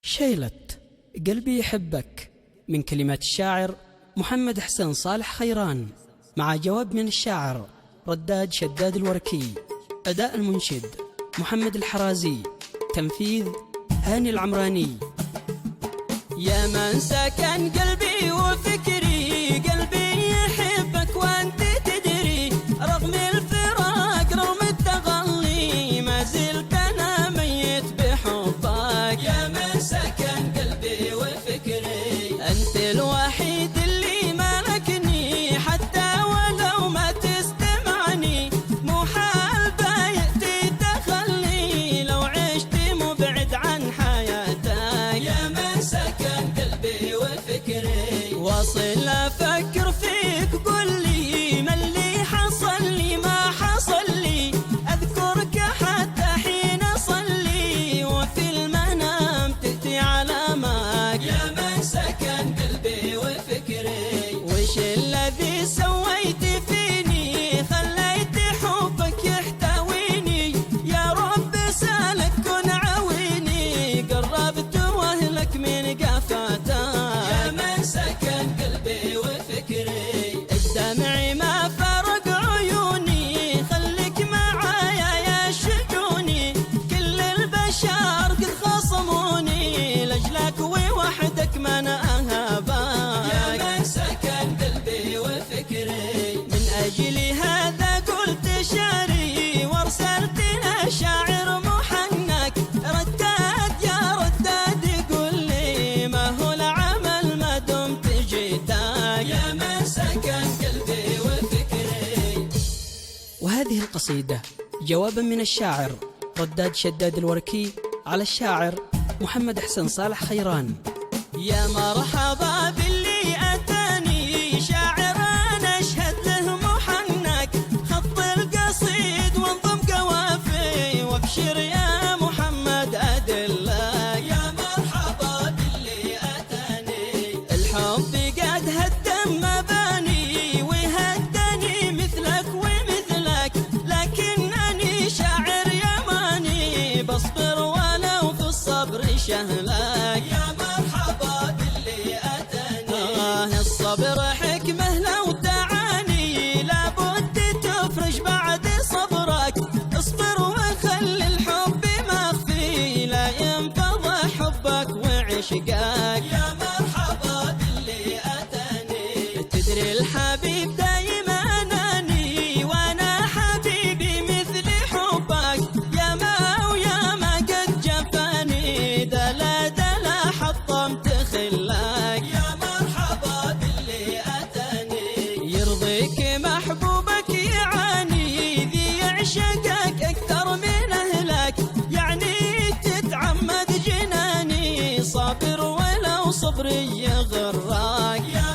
شيلت قلبي يحبك من كلمات الشاعر محمد حسن صالح خيران، مع جواب من الشاعر رداد شداد الوركي. أداء المنشد محمد الحرازي، تنفيذ هاني العمراني. يا من سكن قلبي وفكري، قلبي يحبك وانت تدري، رغم الفراق رغم التغلي ما زلت انا ميت بحبك. يا من سكن قلبي وفكري، انت الوحيد اللي ملكني، حتى ولو ما تستمعني مو حال بايتي تخلي، لو عشت مبعد عن حياتك. يا من سكن قلبي وفكري، واصل افكر فيك قل لي ما اللي حصل لي ما حصل لي، اذكرك حتى حين اصلي وفي المنام تأتي علامك. يا من سكن قلبي وفكري، وش الذي سويت فيني خليت حبك يحتويني، يا رب سالك كن عويني، قربت واهلك من قفاتك. يا من سكن قلبي وفكري، الدمع ما فرق عيوني، خليك معايا يا شجوني، كل البشر قد خصموني، لاجلك ووحدك من اهابك. يا من سكن قلبي وفكري، من اجل هذا قلت شعري وارسلت لشاعر محنك، رداد يا رداد قل لي ما هو العمل ما دمت جيتك. يا من سكن قلبي وفكري. وهذه القصيدة جوابا من الشاعر رداد شداد الوركي على الشاعر محمد حسن صالح خيران. يا مرحبا باللي أتاني، شاعر أنا أشهد له محنك، خط القصيد وانضم قوافي، وابشر يا محمد أدلك. يا مرحبا باللي أتاني، الحب قد هدم مباني وهدني مثلك ومثلك، لكنني شاعر يماني بصبر ولو في الصبر شهلك. يا مرحبا باللي أتاني، الصبر حكمه لو دعاني، لابد تفرج بعد صبرك، اصبر وخلي الحب مخفي لا ينفض حبك وعشقك. يا مرحبا باللي أتاني، تدري الحبيب دايما أناني، وانا حبيبي مثل حبك، يا ما قد جفاني، دلا دلا حطمت خلاك. يا مرحبا باللي أتاني، يرضيك محبوبك يعاني، ذي يعشقك أكثر من أهلك، يعني تتعمد جناني، صابر ولو صبري يغرك. يا